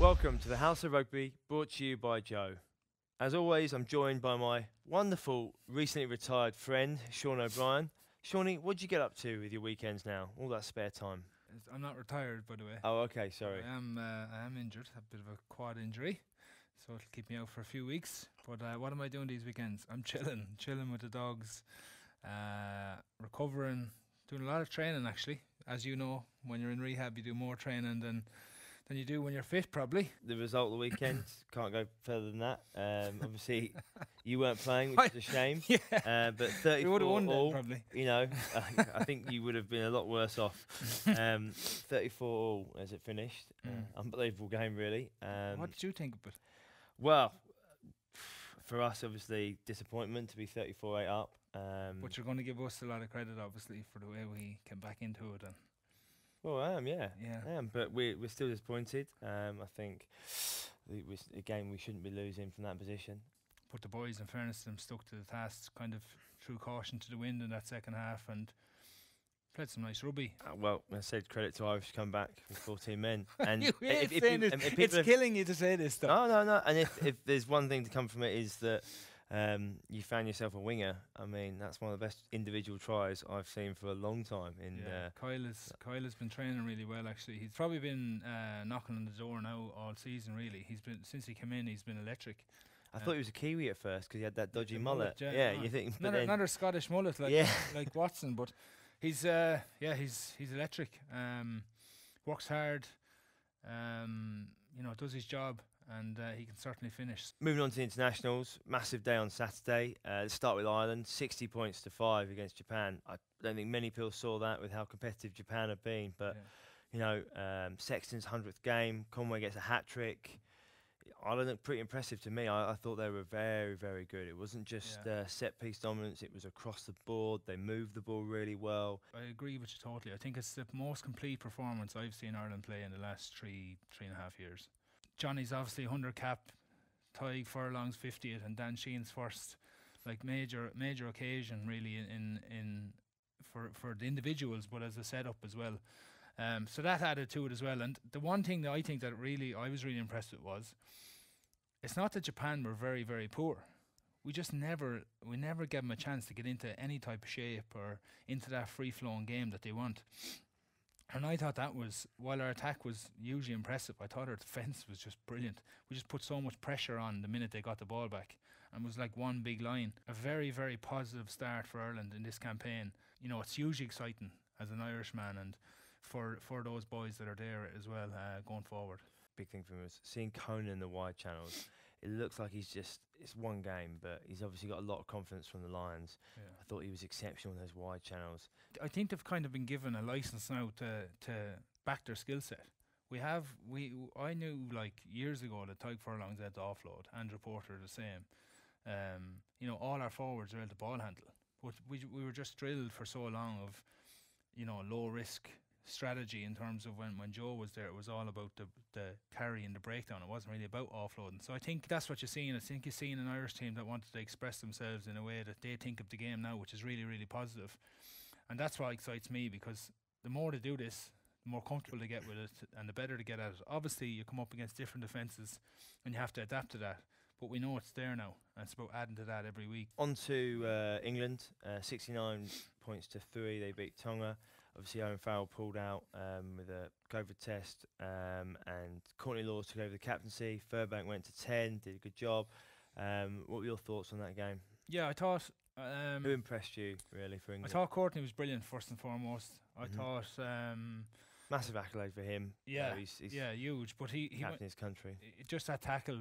Welcome to the House of Rugby, brought to you by Joe. As always, I'm joined by my wonderful, recently retired friend, Sean O'Brien. Shawnee, what did you get up to with your weekends now? All that spare time? I'm not retired, by the way. Oh, okay, sorry. I am injured, a bit of a quad injury, so it'll keep me out for a few weeks. But what am I doing these weekends? I'm chilling with the dogs, recovering, doing a lot of training actually. As you know, when you're in rehab, you do more training than you do when you're fit, probably. The result of the weekend, can't go further than that. Obviously, you weren't playing, which is a shame. Yeah. But 34 would have won all, then, probably. You know, I think you would have been a lot worse off. 34 all as it finished. Unbelievable game, really. What did you think of it? Well, for us, obviously, disappointment to be 34-8 up. But you're going to give us a lot of credit, obviously, for the way we came back into it. And well, I am, yeah. Yeah. I am, but we're still disappointed. I think a game we shouldn't be losing from that position. But the boys, in fairness to them, stuck to the task, kind of threw caution to the wind in that second half and played some nice rugby. Well, I said credit to Irish come back with 14 men. And you it's killing you to say this stuff. No. And if there's one thing to come from it is that you found yourself a winger. I mean, that's one of the best individual tries I've seen for a long time. Kyle has been training really well, actually. He's probably been knocking on the door now all season, really. He's been, since he came in, he's been electric. I thought he was a Kiwi at first because he had that dodgy mullet. You think another Scottish mullet like Watson, but he's electric. Works hard, does his job, and he can certainly finish. Moving on to the internationals, massive day on Saturday. Let's start with Ireland, 60 points to 5 against Japan. I don't think many people saw that with how competitive Japan have been, but Sexton's 100th game, Conway gets a hat-trick. Ireland looked pretty impressive to me. I thought they were very, very good. It wasn't just set-piece dominance, it was across the board. They moved the ball really well. I agree with you totally. I think it's the most complete performance I've seen Ireland play in the last three and a half years. Johnny's obviously 100 cap, Tyg Furlong's 50th, and Dan Sheehan's first major occasion really for the individuals, but as a setup as well. So that added to it as well. And the one thing that I think that I was really impressed with was, it's not that Japan were very, very poor. We never gave them a chance to get into any type of shape or into that free-flowing game that they want. And I thought that was, while our attack was hugely impressive, I thought our defence was just brilliant. We just put so much pressure on the minute they got the ball back, and it was like one big line. A very, very positive start for Ireland in this campaign. It's hugely exciting as an Irishman, and for those boys that are there as well going forward. Big thing for me was seeing Conan in the wide channels. It looks like it's one game, but he's obviously got a lot of confidence from the Lions. Yeah. I thought he was exceptional in those wide channels. I think they've kind of been given a license now to back their skill set. I knew years ago that Tyg Furlong's had to offload, Andrew Porter the same. All our forwards are able to ball handle, but we were just drilled for so long of low risk strategy in terms of when Joe was there. It was all about the carry and the breakdown. It wasn't really about offloading. So I think that's what you're seeing. I think you're seeing an Irish team that wanted to express themselves in a way that they think of the game now, which is really, really positive. And that's what excites me, because the more they do this, the more comfortable they get with it and the better they get at it. Obviously, you come up against different defences and you have to adapt to that. But we know it's there now, and it's about adding to that every week. On to England, 69 points to 3. They beat Tonga. Obviously, Owen Farrell pulled out with a COVID test, and Courtney Laws took over the captaincy. Furbank went to 10, did a good job. What were your thoughts on that game? Yeah, I thought... who impressed you, really, for England? I thought Courtney was brilliant, first and foremost. I thought... massive accolade for him. Yeah, he's huge. But he captain his country. Just that tackle...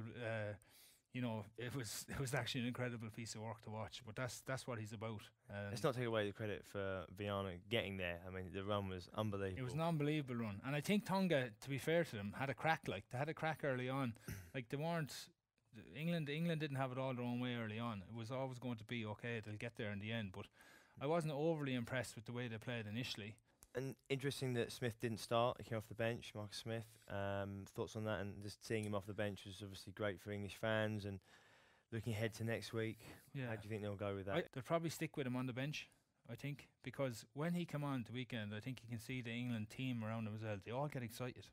it was actually an incredible piece of work to watch, but that's what he's about. Let's not take away the credit for Viana getting there. I mean, the run was unbelievable. It was an unbelievable run, and I think Tonga, to be fair to them, had a crack. They had a crack early on. They weren't. England didn't have it all their own way early on. It was always going to be okay. They'll get there in the end, but I wasn't overly impressed with the way they played initially. And interesting that Smith didn't start. He came off the bench, Marcus Smith. Thoughts on that? And just seeing him off the bench was obviously great for English fans. And looking ahead to next week, how do you think they'll go with that? They'll probably stick with him on the bench, I think, because when he came on the weekend, I think you can see the England team around him as well. They all get excited.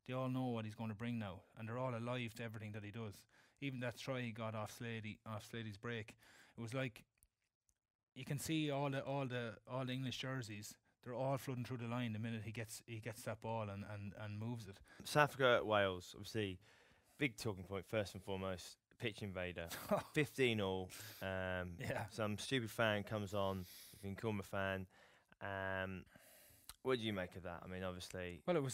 they all know what he's going to bring now, and they're all alive to everything that he does. Even that try he got off Slady's break, it was like you can see all the English jerseys. They're all flooding through the line the minute he gets that ball and moves it. South Africa at Wales, obviously, big talking point first and foremost. Pitch invader, 15 all. Some stupid fan comes on. You can call him a fan. What do you make of that? I mean, obviously. Well,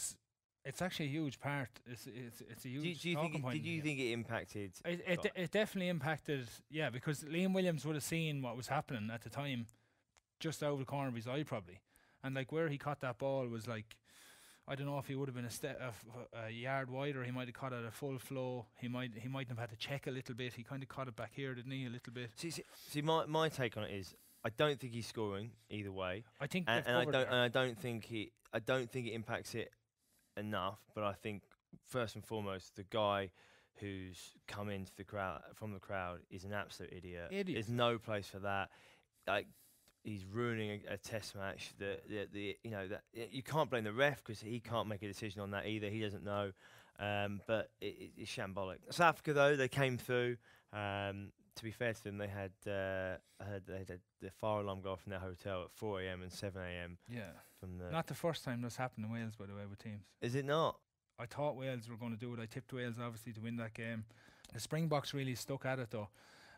it's actually a huge part. It's a huge talking point. Did you think it impacted? It definitely impacted. Yeah, because Liam Williams would have seen what was happening at the time, just out of the corner of his eye probably, and like where he caught that ball was like, I don't know if he would have been a yard wider. He might have caught it at a full flow. He might have had to check a little bit. He kind of caught it back here, didn't he? A little bit. See, my take on it is, I don't think he's scoring either way. I think, I don't think it impacts it enough. But I think first and foremost, the guy who's come into the crowd from the crowd is an absolute idiot. There's no place for that. Like, he's ruining a test match. You can't blame the ref because he can't make a decision on that either. He doesn't know. But it's shambolic. South Africa though, they came through. To be fair to them, they had the fire alarm go off in their hotel at 4 a.m. and 7 a.m. Yeah. Not the first time this happened in Wales, by the way, with teams. Is it not? I thought Wales were going to do it. I tipped Wales obviously to win that game. The Springboks really stuck at it though,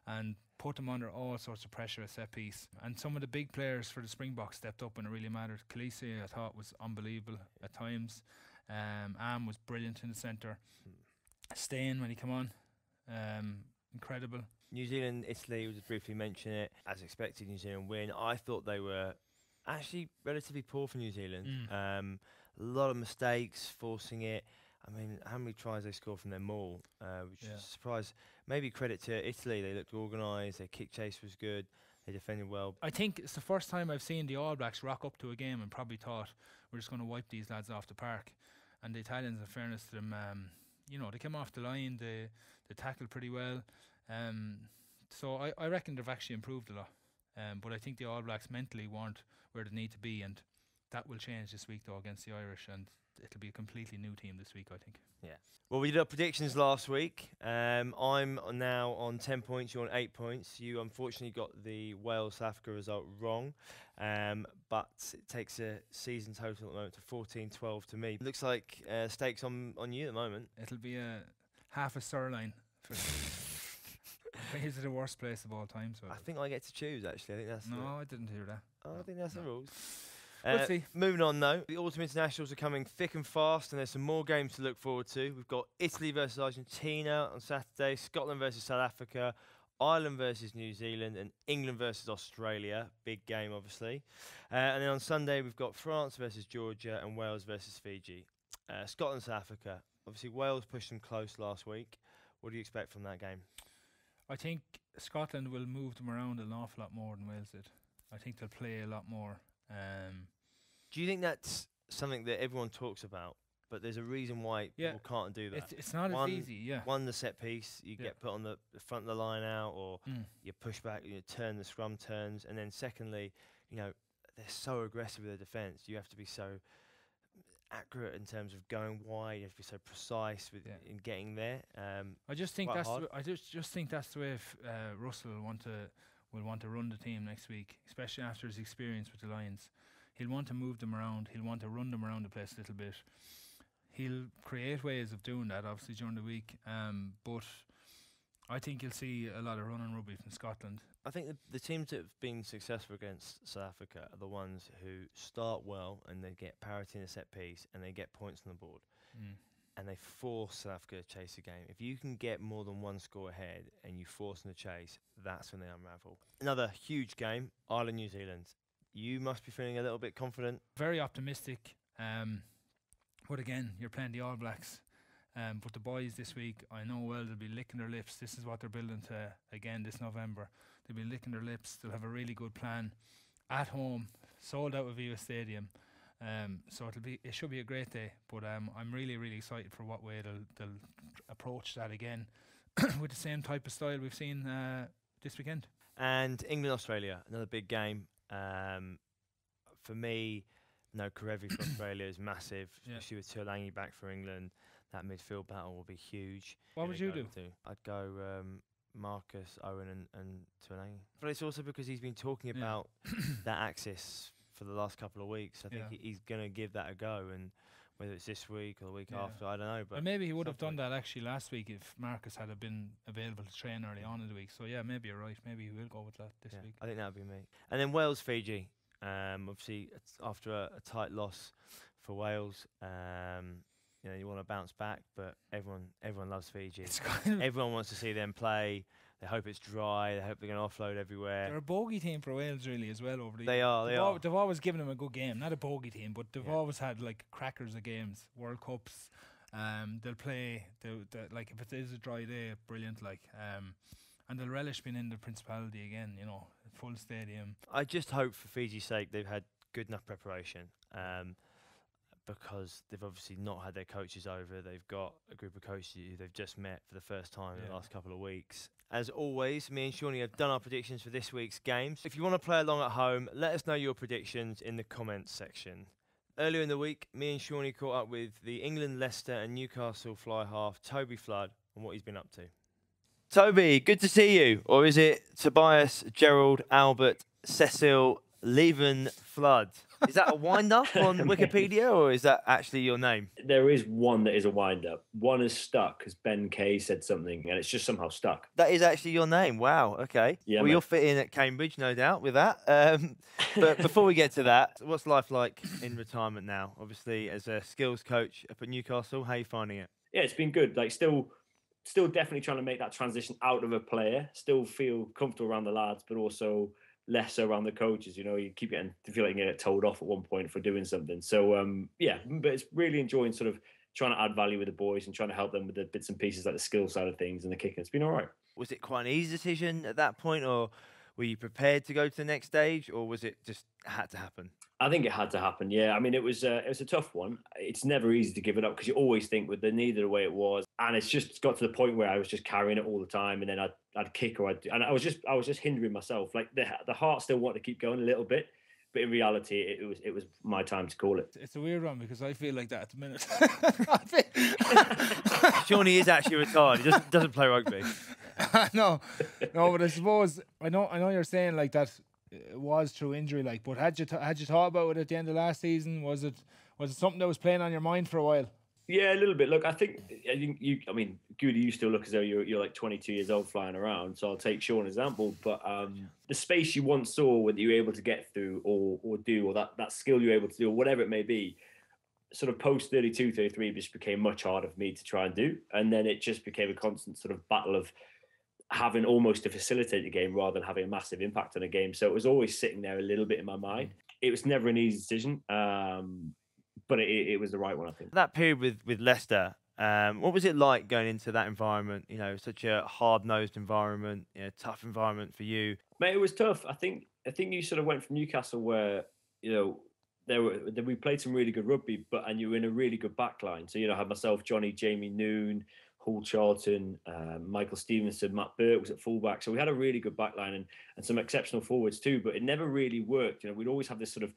and put them under all sorts of pressure at set piece. And some of the big players for the Springboks stepped up when it really mattered. Khaleesi, I thought, was unbelievable at times. Am was brilliant in the centre. Stain, when he came on, incredible. New Zealand, Italy, we'll just briefly mention it. As expected, New Zealand win. I thought they were actually relatively poor for New Zealand. A lot of mistakes, forcing it. I mean, how many tries they scored from their maul, which is a surprise. Maybe credit to Italy. They looked organised. Their kick chase was good. They defended well. I think it's the first time I've seen the All Blacks rock up to a game and probably thought, we're just going to wipe these lads off the park. And the Italians, in fairness to them, they came off the line. They tackled pretty well. So I reckon they've actually improved a lot. But I think the All Blacks mentally weren't where they need to be, and that will change this week though against the Irish, and it'll be a completely new team this week, I think. Yeah. Well, we did our predictions last week. I'm now on 10 points. You're on 8 points. You unfortunately got the Wales-South Africa result wrong, but it takes a season total at the moment to 14-12 to me. Looks like stakes on you at the moment. It'll be a half a sirloin. I think it's the worst place of all time. So I think I get to choose, actually. I think that's I didn't hear that. I think that's the rules. We'll see. Moving on though, the autumn internationals are coming thick and fast, and there's some more games to look forward to. We've got Italy versus Argentina on Saturday, Scotland versus South Africa, Ireland versus New Zealand, and England versus Australia. Big game, obviously. And then on Sunday, we've got France versus Georgia and Wales versus Fiji. Scotland, South Africa. Obviously, Wales pushed them close last week. What do you expect from that game? I think Scotland will move them around an awful lot more than Wales did. I think they'll play a lot more. Do you think that's something that everyone talks about, but there's a reason why people can't do that? It's not as easy, One, the set piece, you get put on the front of the line out, or you push back, you turn the scrum turns, and then secondly, they're so aggressive with their defence. You have to be so accurate in terms of going wide. You have to be so precise in getting there. I just think that's the way Russell will want to run the team next week, especially after his experience with the Lions. He'll want to move them around. He'll want to run them around the place a little bit. He'll create ways of doing that, obviously, during the week. But I think you'll see a lot of running rugby from Scotland. I think the teams that have been successful against South Africa are the ones who start well and they get parity in a set piece and they get points on the board. And they force South Africa to chase the game. If you can get more than one score ahead and you force them to chase, that's when they unravel. Another huge game, Ireland-New Zealand. You must be feeling a little bit confident. Very optimistic. But again, you're playing the All Blacks. But the boys this week, I know well, they'll be licking their lips. This is what they're building to again this November. They'll be licking their lips. They'll have a really good plan at home, sold out of Viva Stadium. So it should be a great day. But I'm really, really excited for what way they'll approach that again with the same type of style we've seen this weekend. And England-Australia, another big game. For me, No, Karevi for Australia is massive, especially with Tuolangi back for England. That midfield battle will be huge. What would you do? I'd go Marcus, Owen and Tuolangi. But it's also because he's been talking about that axis for the last couple of weeks. I think he's going to give that a go, and whether it's this week or the week after, I don't know. But maybe he would have done that actually last week if Marcus had been available to train early on in the week. So yeah, maybe you're right. Maybe he will go with that this week. I think that would be me. And then Wales, Fiji. Obviously, after a tight loss for Wales, you know, you want to bounce back, but everyone loves Fiji. Everyone wants to see them play. They hope it's dry. They hope they're going to offload everywhere. They're a bogey team for Wales, really, as well. Over the They are. They've always given them a good game. Not a bogey team, but they've always had like crackers of games, World Cups. They'll play. Like if it is a dry day, brilliant. Like and they'll relish being in the Principality again. You know, full stadium. I just hope for Fiji's sake they've had good enough preparation. Because they've obviously not had their coaches over. They've got a group of coaches who they've just met for the first time in the last couple of weeks. As always, me and Shawnee have done our predictions for this week's games. If you want to play along at home, let us know your predictions in the comments section. Earlier in the week, me and Shawnee caught up with the England, Leicester and Newcastle fly half, Toby Flood, on what he's been up to. Toby, good to see you. Or is it Tobias, Gerald, Albert, Cecil, Leven, Flood? Is that a wind-up on Wikipedia, or is that actually your name? There is one that is a wind-up. One is stuck, because Ben Kay said something, and it's just somehow stuck. That is actually your name. Wow, okay. Yeah, well, you'll fit in at Cambridge, no doubt, with that. But before we get to that, what's life like in retirement now? Obviously, as a skills coach up at Newcastle, how are you finding it? Yeah, it's been good. Like, still definitely trying to make that transition out of a player. Still feel comfortable around the lads, but also less around the coaches. You know, you keep getting to feel like you get told off at one point for doing something. So but it's really enjoying sort of trying to add value with the boys and trying to help them with the bits and pieces like the skill side of things and the kicking. It's been all right. Was it quite an easy decision at that point, or were you prepared to go to the next stage, or was it just had to happen? I think it had to happen. Yeah, I mean, it was a tough one. It's never easy to give it up because you always think with the need of the way it was, and it's just got to the point where I was just carrying it all the time, and then I'd kick or I was just hindering myself. Like the heart still wanted to keep going a little bit, but in reality, it was my time to call it. It's a weird one because I feel like that at the minute. Shawnee is actually retired. He doesn't play rugby. No, but I suppose I know you're saying like that. It was through injury, like, but had you thought about it at the end of last season? Was it something that was playing on your mind for a while? Yeah, a little bit. Look, I think you. I mean, Goode, you still look as though you're like 22 years old flying around. So I'll take Sean as an example. But the space you once saw that you were able to get through or do, or that skill you were able to do, or whatever it may be, sort of post 32, 33, just became much harder for me to try and do. And then it just became a constant sort of battle of having almost to facilitate the game rather than having a massive impact on a game. So it was always sitting there a little bit in my mind. It was never an easy decision, but it was the right one, I think. That period with Leicester, what was it like going into that environment? You know, such a hard-nosed environment, tough environment for you. Mate, it was tough. I think you sort of went from Newcastle where, you know, we played some really good rugby, and you were in a really good backline. So, you know, I had myself, Johnny, Jamie Noon, Hall Charlton, Michael Stevenson, Matt Burt was at fullback. So we had a really good backline and some exceptional forwards too, but it never really worked. You know, we'd always have this sort of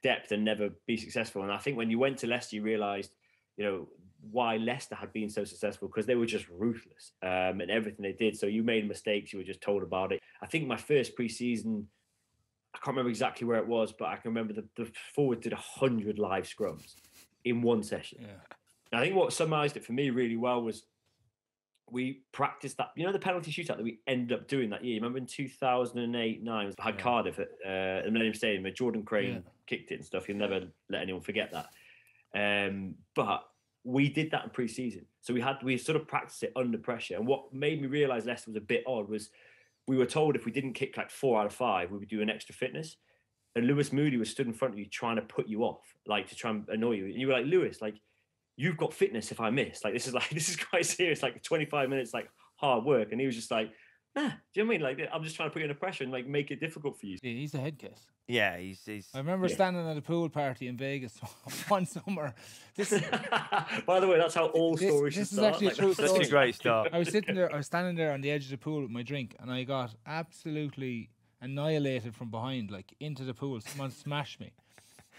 depth and never be successful. And I think when you went to Leicester, you realised, you know, why Leicester had been so successful, because they were just ruthless in everything they did. So you made mistakes, you were just told about it. I think my first pre-season, I can't remember exactly where it was, but I can remember the forward did 100 live scrums in one session. Yeah. I think what summarised it for me really well was we practiced that, you know, the penalty shootout that we ended up doing that year. You remember in 2008-9, I had Cardiff at the Millennium Stadium where Jordan Crane kicked it and stuff. You'll never let anyone forget that. But we did that in pre-season. So we sort of practiced it under pressure. And what made me realise Leicester was a bit odd was we were told if we didn't kick like 4 out of 5, we would do an extra fitness. And Lewis Moody was stood in front of you trying to put you off, like to try and annoy you. And you were like, Lewis, like, you've got fitness if I miss. Like, this is quite serious, like 25 minutes, like hard work. And he was just like, do you know what I mean? Like, I'm just trying to put you under pressure and like make it difficult for you. Yeah, he's the head case. Yeah, he's. I remember standing at a pool party in Vegas one summer. By the way, that's how all stories should start. This is actually a true story. That's a great start. I was standing there on the edge of the pool with my drink, and I got absolutely annihilated from behind, like into the pool. Someone smashed me.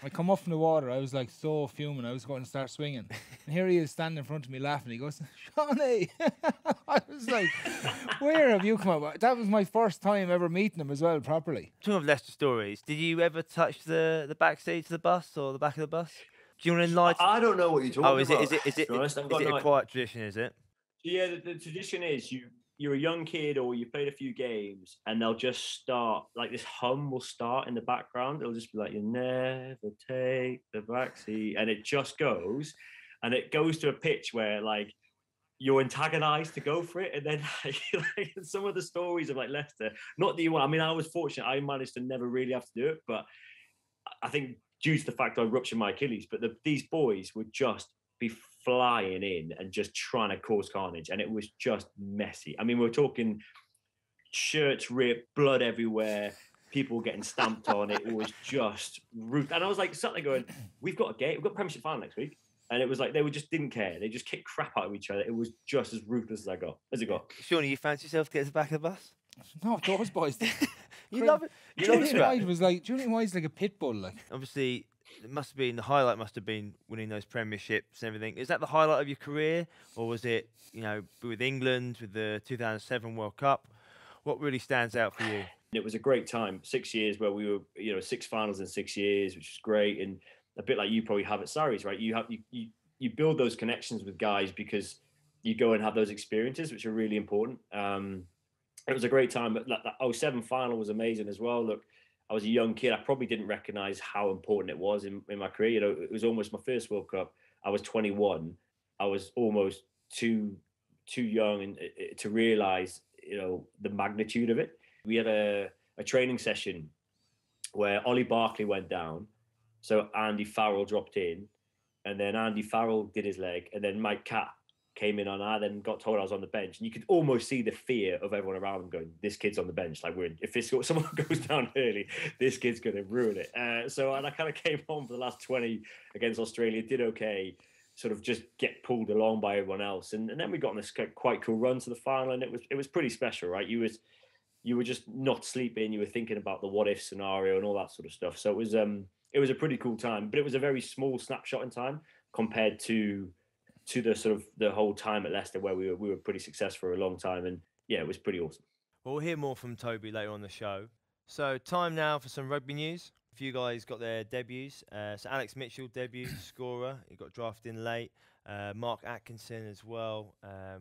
I come up from the water. I was like so fuming. I was going to start swinging. And here he is standing in front of me laughing. He goes, Shawnee. I was like, where have you come up? That was my first time ever meeting him as well, properly. Talking of Leicester stories, did you ever touch the back seat of the bus or the back of the bus? Do you want to enlighten? I don't know what you're talking about. Is it a quiet tradition, is it? Yeah, the tradition is you're a young kid or you played a few games and they'll just start, like this hum will start in the background. It'll just be like, you never take the backseat. And it just goes. And it goes to a pitch where like you're antagonized to go for it. And then like some of the stories of like Leicester, not that you want, I mean, I was fortunate. I managed to never really have to do it. But I think due to the fact I ruptured my Achilles, but these boys would just be flying in and just trying to cause carnage, and it was just messy. I mean, we're talking shirts ripped, blood everywhere, people getting stamped on. It was just rude. And I was like sat there going, we've got a game, we've got Premiership final next week. And it was like they just didn't care. They just kicked crap out of each other. It was just as ruthless as it got. Shawnee, you fancy yourself to get to the back of the bus? No, those boys. You love it. Julian White was like a pit bull. Like, obviously, the highlight must have been winning those premierships and everything. Is that the highlight of your career, or was it, with England, with the 2007 World Cup? What really stands out for you? It was a great time. 6 years where we were, 6 finals in 6 years, which was great. And a bit like you probably have at Sarries, right? You build those connections with guys because you go and have those experiences, which are really important. It was a great time. But that 07 final was amazing as well. Look, I was a young kid. I probably didn't recognize how important it was in my career. It was almost my first World Cup. I was 21. I was almost too young to realize, the magnitude of it. We had a training session where Ollie Barkley went down. So Andy Farrell dropped in, and then Andy Farrell did his leg, and then Mike Catt came in on. I then got told I was on the bench, and you could almost see the fear of everyone around him going, "This kid's on the bench. Like, if someone goes down early, this kid's going to ruin it." And I kind of came on for the last 20 against Australia, did okay, sort of just get pulled along by everyone else, and then we got on this quite cool run to the final, and it was pretty special, right? You were just not sleeping. You were thinking about the what if scenario and all that sort of stuff. So it was a pretty cool time, but it was a very small snapshot in time compared to the sort of the whole time at Leicester, where we were pretty successful for a long time. And yeah, it was pretty awesome. Well, we'll hear more from Toby later on the show. So time now for some rugby news. A few guys got their debuts. So Alex Mitchell, debut scorer. He got drafted in late. Mark Atkinson as well,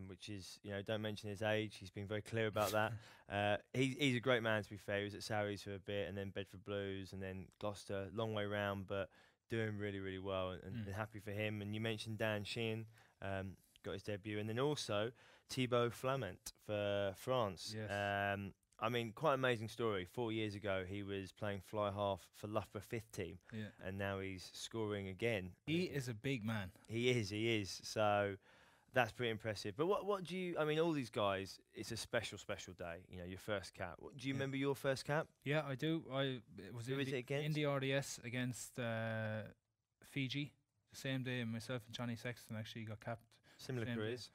which is, don't mention his age. He's been very clear about that. He's a great man, to be fair. He was at Sarries for a bit, and then Bedford Blues, and then Gloucester. Long way round, but doing really, really well, and happy for him. And you mentioned Dan Sheehan, got his debut, and then also Thibaut Flamant for France. Yes. I mean, quite an amazing story. 4 years ago, he was playing fly half for Loughborough 5th team, and now he's scoring again. He is a big man. He is. So that's pretty impressive. But what do you? I mean, all these guys. It's a special day. Your first cap. Do you remember your first cap? Yeah, I do. Who was it against? In the RDS against Fiji. The same day, myself and Johnny Sexton actually got capped. Similar careers.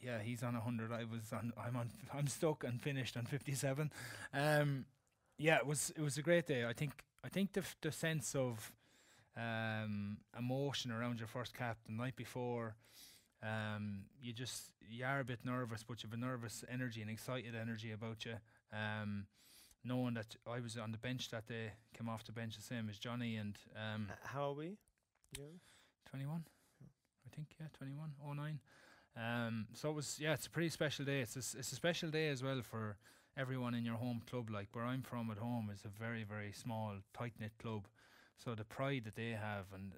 Yeah, he's on 100. I'm stuck and finished on 57. Yeah, it was a great day. I think the sense of emotion around your first cap the night before, you are a bit nervous, but you have a nervous energy and excited energy about you. Knowing that I was on the bench that day, came off the bench the same as Johnny, and how are we? 21, I think. Yeah, 21, 09. So it was, it's a pretty special day. It's a special day as well for everyone in your home club. Like where I'm from at home is a very, very small, tight-knit club. So the pride that they have, and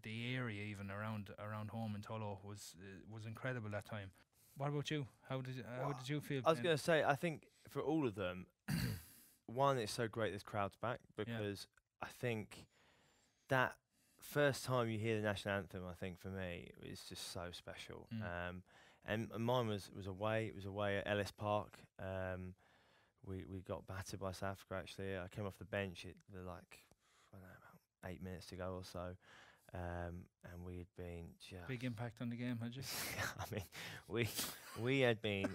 the area even around home in Tullow was incredible that time. What about you? How did you feel? I was going to say, I think for all of them, one, it's so great this crowd's back, because I think that first time you hear the national anthem, I think for me, it's just so special. And mine was away. It was away at Ellis Park. We got battered by South Africa, actually. I came off the bench at about 8 minutes to go or so. And we had been just... Big impact on the game, had you? I mean, we had been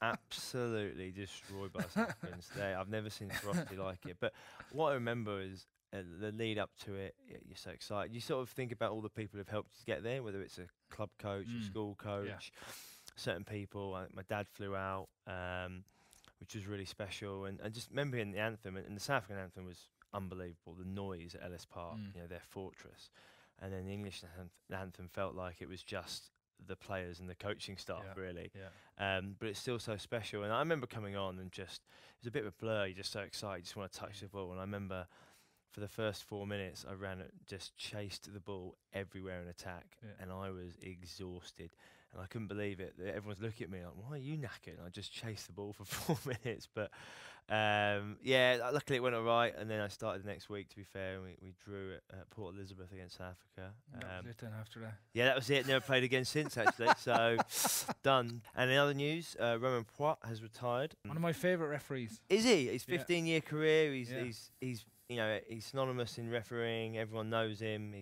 absolutely destroyed by South Africans today. I've never seen ferocity like it. But what I remember is the lead up to it, you're so excited. You sort of think about all the people who've helped you get there, whether it's a club coach, a school coach, certain people. My dad flew out, which was really special, and just remembering the anthem, and the South African anthem was unbelievable. The noise at Ellis Park, their fortress, and then the English anthem felt like it was just the players and the coaching staff, really. But it's still so special. And I remember coming on and just, it was a bit of a blur. You're just so excited, you just want to touch the ball. And I remember for the first 4 minutes, I ran it, just chased the ball everywhere in attack, and I was exhausted. And I couldn't believe it. Everyone's looking at me like, why are you knackered? And I just chased the ball for 4 minutes. But luckily it went all right. And then I started the next week, to be fair, and we drew at Port Elizabeth against South Africa. That was it then after that. Yeah, that was it. Never played again since, actually. So, done. And in other news, Romain Poite has retired. One of my favourite referees. Is he? His 15-year career. He's he's synonymous in refereeing. Everyone knows him.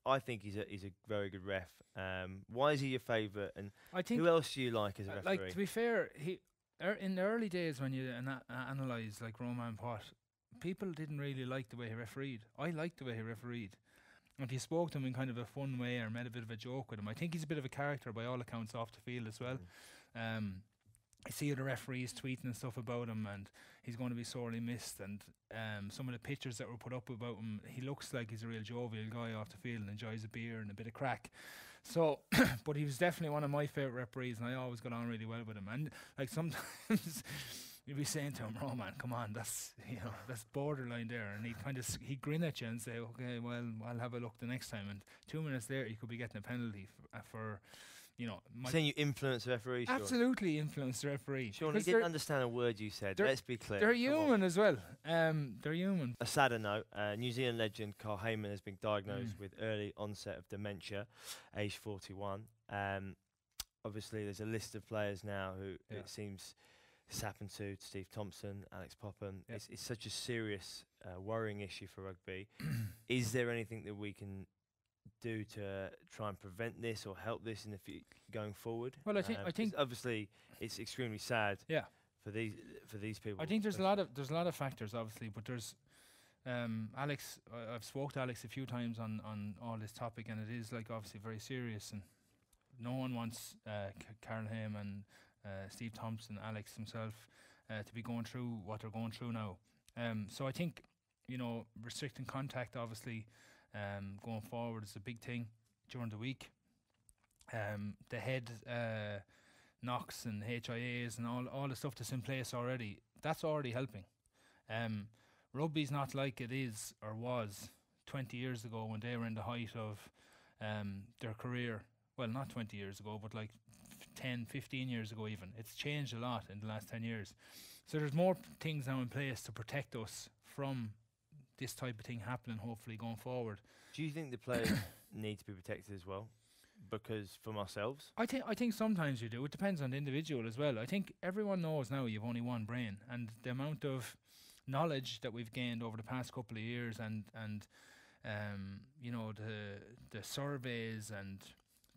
I think he's a very good ref. Why is he your favourite? And who else do you like as a referee? Like, to be fair, in the early days when you analyse like Romain Poite, people didn't really like the way he refereed. I liked the way he refereed. If you spoke to him in kind of a fun way or made a bit of a joke with him, I think he's a bit of a character by all accounts off the field as well. I see other referees tweeting and stuff about him, and he's going to be sorely missed. And some of the pictures that were put up about him, he looks like he's a real jovial guy off the field and enjoys a beer and a bit of crack. So, but he was definitely one of my favourite referees, and I always got on really well with him. And like sometimes you'd be saying to him, "Roman, come on, that's borderline there," and he'd grin at you and say, "Okay, well, I'll have a look the next time." And 2 minutes later, you could be getting a penalty for saying you influence the referee. Absolutely influence the referee. Sean, he didn't understand a word you said. Let's be clear. They're human as well. They're human. A sadder note, New Zealand legend Carl Hayman has been diagnosed with early onset of dementia, age 41. Obviously, there's a list of players now who it seems it's happened to Steve Thompson, Alex Popham. It's such a serious, worrying issue for rugby. Is there anything that we can do to try and prevent this or help this in the going forward? Well, I think obviously it's extremely sad. For these people. I think there's a lot of factors, obviously, but there's Alex. I've spoke to Alex a few times on all this topic, and it is like obviously very serious, and no one wants Carl Hayman, Steve Thompson, Alex himself to be going through what they're going through now. So I think restricting contact, obviously. Going forward is a big thing during the week. The head knocks and HIAs and all the stuff that's in place already, that's already helping. Rugby's not like it is or was 20 years ago when they were in the height of their career. Well, not 20 years ago, but like 10, 15 years ago even. It's changed a lot in the last 10 years. So there's more things now in place to protect us from this type of thing happening, hopefully going forward. Do you think the players need to be protected as well? Because from ourselves? I think sometimes you do. It depends on the individual as well. I think everyone knows now you've only one brain, and the amount of knowledge that we've gained over the past couple of years and the surveys and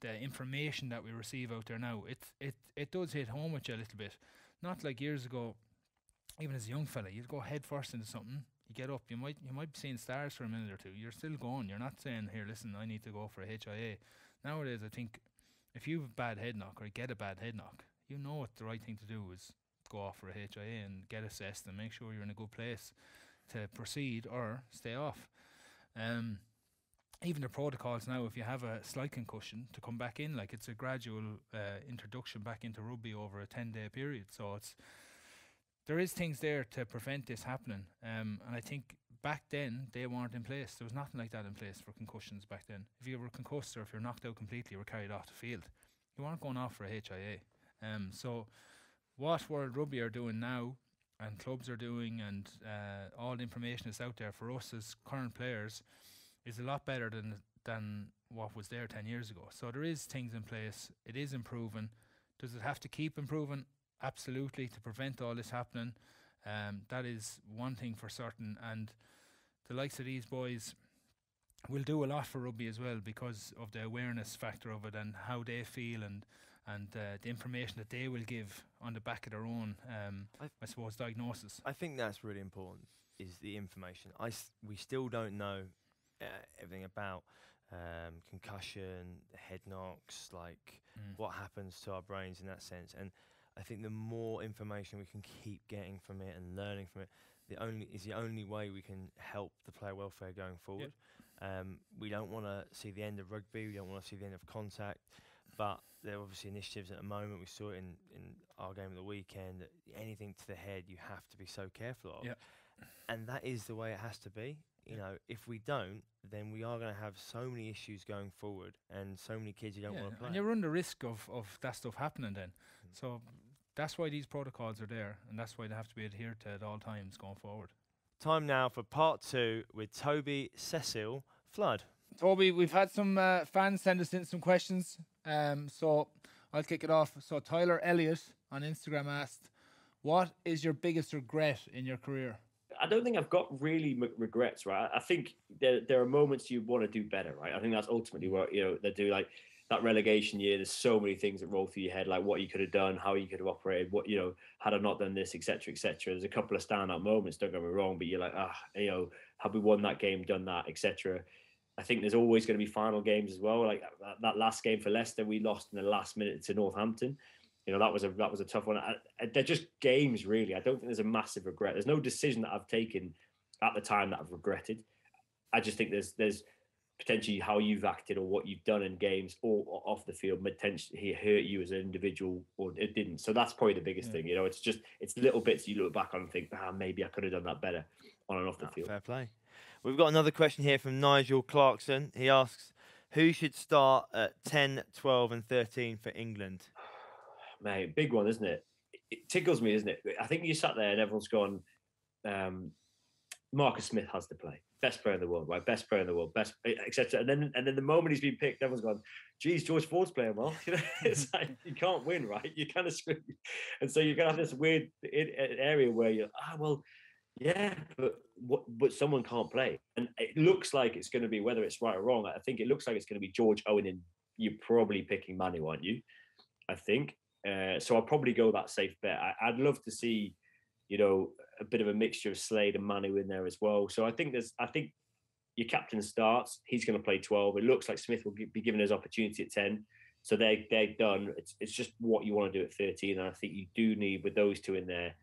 the information that we receive out there now, it does hit home with you a little bit. Not like years ago, even as a young fella, you'd go head first into something. You get up, you might be seeing stars for a minute or two. You're still going. You're not saying, here, listen, I need to go for a HIA. Nowadays, I think if you have a bad head knock or get a bad head knock, you know what the right thing to do is go off for a HIA and get assessed and make sure you're in a good place to proceed or stay off. Even the protocols now, if you have a slight concussion, to come back in, like it's a gradual introduction back into rugby over a 10-day period. So there is things there to prevent this happening, and I think back then they weren't in place. There was nothing like that in place for concussions back then. If you were concussed or if you're knocked out completely, you were carried off the field. You weren't going off for a HIA. So what World Rugby are doing now, and clubs are doing, and all the information that's out there for us as current players, is a lot better than what was there 10 years ago. So there is things in place. It is improving. Does it have to keep improving? Absolutely, to prevent all this happening. That is one thing for certain, and the likes of these boys will do a lot for rugby as well because of the awareness factor of it and how they feel and the information that they will give on the back of their own, I suppose, diagnosis. I think that's really important is the information. We still don't know everything about concussion, head knocks, like what happens to our brains in that sense. And I think the more information we can keep getting from it and learning from it, the only way we can help the player welfare going forward. We don't want to see the end of rugby. We don't want to see the end of contact. But there are obviously initiatives at the moment. We saw it in our game of the weekend. That anything to the head, you have to be so careful of. And that is the way it has to be. You know, if we don't, then we are going to have so many issues going forward, and so many kids who don't want to play. And you run the risk of that stuff happening then. So that's why these protocols are there, and that's why they have to be adhered to at all times going forward. Time now for part 2 with Toby Flood. Toby, we've had some fans send us in some questions, so I'll kick it off. So Tyler Elliott on Instagram asked, what is your biggest regret in your career? I don't think I've got really regrets, right? I think there are moments you want to do better, right? I think that's ultimately what, they do. Like that relegation year, there's so many things that roll through your head, like what you could have done, how you could have operated, what, had I not done this, etc., etc. There's a couple of standout moments, don't get me wrong, but you're like, had we won that game, done that, etc. I think there's always going to be final games as well. Like that last game for Leicester, we lost in the last minute to Northampton. That was a tough one. They're just games, really. I don't think there's a massive regret. There's no decision that I've taken at the time that I've regretted. I just think there's potentially how you've acted or what you've done in games or off the field potentially hurt you as an individual, or it didn't. So that's probably the biggest thing. It's little bits you look back on and think, maybe I could have done that better on and off the field. Fair play. We've got another question here from Nigel Clarkson. He asks, who should start at 10, 12 and 13 for England? Mate, big one, isn't it? It tickles me, isn't it? I think you sat there and everyone's gone, Marcus Smith has to play. Best player in the world, right? Best player in the world, best, etc. And then the moment he's been picked, everyone's gone, geez, George Ford's playing well. It's like, you can't win, right? You kind of screw. And so you're going to have this weird area where you're, yeah, but someone can't play. And it looks like it's going to be, whether it's right or wrong, I think it looks like it's going to be George Owen, and you're probably picking Manu, aren't you? I think. So I'll probably go that safe bet. I'd love to see, a bit of a mixture of Slade and Manu in there as well. So I think your captain starts. He's going to play 12. It looks like Smith will be given his opportunity at 10. So they're done. It's just what you want to do at 13. And I think you do need, with those two in there,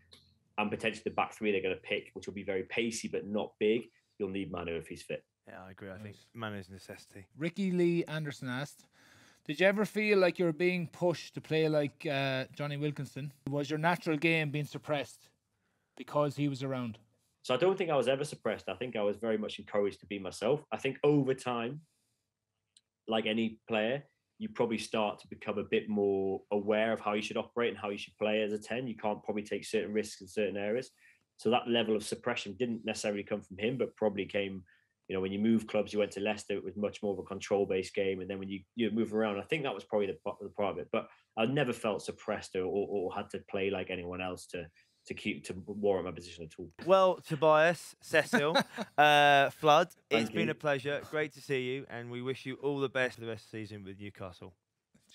and potentially the back three they're going to pick, which will be very pacey but not big. You'll need Manu if he's fit. Yeah, I agree. I think Manu's a necessity. Ricky Lee Anderson asked, did you ever feel like you were being pushed to play like Johnny Wilkinson? Was your natural game being suppressed because he was around? So I don't think I was ever suppressed. I think I was very much encouraged to be myself. I think over time, like any player, you probably start to become a bit more aware of how you should operate and how you should play as a 10. You can't probably take certain risks in certain areas. So that level of suppression didn't necessarily come from him, but probably came, when you move clubs, you went to Leicester, it was much more of a control-based game. And then when you move around, I think that was probably the part of it. But I never felt suppressed or had to play like anyone else to warrant my position at all. Well, Tobias, Cecil, Flood, it's been a pleasure. Great to see you, and we wish you all the best for the rest of the season with Newcastle.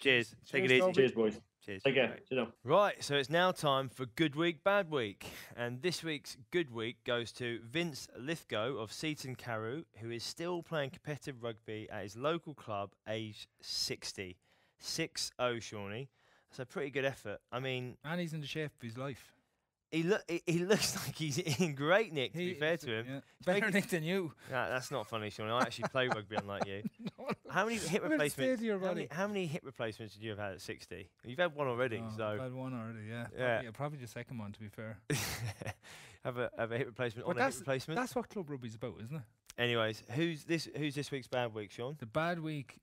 Cheers. Take it easy. Cheers, boys. Cheers. Take care. Right, so it's now time for Good Week, Bad Week. And this week's Good Week goes to Vince Lithgow of Seaton Carew, who is still playing competitive rugby at his local club, aged 60. 6-0, Shawnee. That's a pretty good effort. I mean... And he's in the shape of his life. He looks like he's in great nick, to be fair to him. Yeah. Better nick than you. Nah, that's not funny, Sean. I actually play rugby unlike you. How many hip replacements? How many hip replacements did you have had at 60? You've had one already, so. I've had one already, yeah. Probably the second one, to be fair. have a hip replacement on a hip replacement. That's what club rugby's about, isn't it? Anyways, who's this week's bad week, Sean? The bad week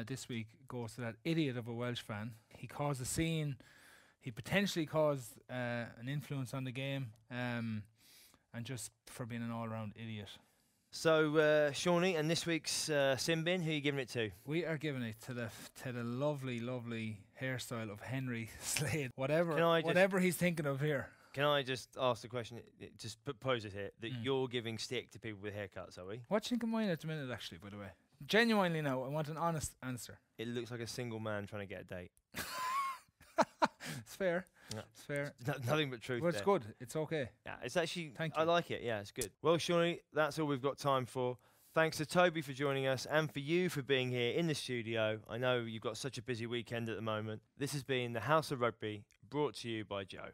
this week goes to that idiot of a Welsh fan. He caused a scene. He potentially caused an influence on the game, and just for being an all-round idiot. So, Shawnee, and this week's sin bin, who are you giving it to? We are giving it to the lovely, lovely hairstyle of Henry Slade. Whatever he's thinking of here. Can I just ask the question? Just pose it here that you're giving stick to people with haircuts, are we? What do you think of mine at the minute, actually? By the way, genuinely, now I want an honest answer. It looks like a single man trying to get a date. It's fair. Yeah. It's fair. Nothing but truth. Well, it's there. good. It's okay. Yeah, it's actually. Thank I you. like it. Yeah, it's good. Well, Shawnee, that's all we've got time for. Thanks to Toby for joining us and for you for being here in the studio. I know you've got such a busy weekend at the moment. This has been the House of Rugby, brought to you by Joe.